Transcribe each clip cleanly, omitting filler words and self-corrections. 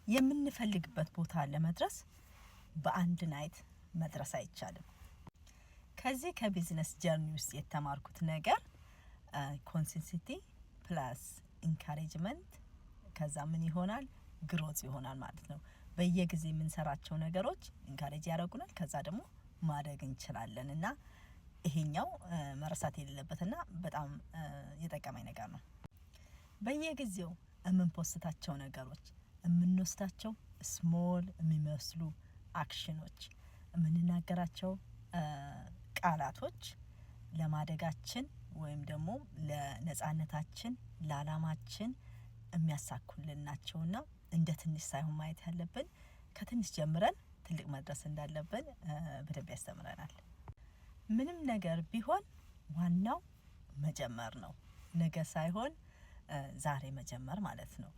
የምንፈልግበት ቦታ ለመድረስ በአንድ ናይት መድረስ አይቻልም። ከዚህ ከቢዝነስ ጀርኒ ውስጥ የተማርኩት ነገር ኮንሲስተንሲ ፕላስ ኢንካሬጅመንት ከዛ ምን ይሆናል ግሮዝ ይሆናል ማለት ነው። በየጊዜ የምንሰራቸው ነገሮች ኢንካሬጅ ያደርጉናል፣ ከዛ ደግሞ ማደግ እንችላለን እና ይሄኛው መረሳት የሌለበትና በጣም የጠቀመኝ ነገር ነው። በየጊዜው የምንፖስታቸው ነገሮች የምንወስዳቸው ስሞል የሚመስሉ አክሽኖች የምንናገራቸው ቃላቶች ለማደጋችን ወይም ደግሞ ለነጻነታችን ለዓላማችን የሚያሳኩልን ናቸውና እንደ ትንሽ ሳይሆን ማየት ያለብን ከትንሽ ጀምረን ትልቅ መድረስ እንዳለብን በደንብ ያስተምረናል። ምንም ነገር ቢሆን ዋናው መጀመር ነው። ነገ ሳይሆን ዛሬ መጀመር ማለት ነው።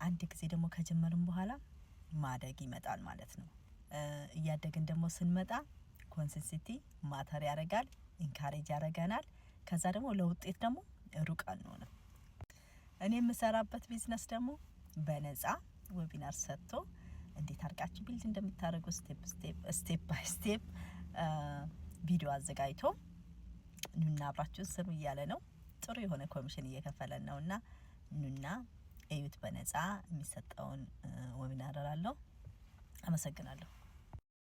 አንድ ጊዜ ደግሞ ከጀመርን በኋላ ማደግ ይመጣል ማለት ነው። እያደግን ደግሞ ስንመጣ ኮንሲስተንሲ ማተር ያደርጋል፣ ኢንካሬጅ ያደርገናል። ከዛ ደግሞ ለውጤት ደግሞ ሩቅ አንሆንም። እኔ የምሰራበት ቢዝነስ ደግሞ በነፃ ዌቢናር ሰጥቶ እንዴት አድርጋችሁ ቢልድ እንደምታደርጉ ስቴፕ ባይ ስቴፕ ቪዲዮ አዘጋጅቶ ኑና አብራችሁ ስሩ እያለ ነው። ጥሩ የሆነ ኮሚሽን እየከፈለን ነውና ኑና እዩት። በነፃ የሚሰጠውን ዌቢናር አለው። አመሰግናለሁ።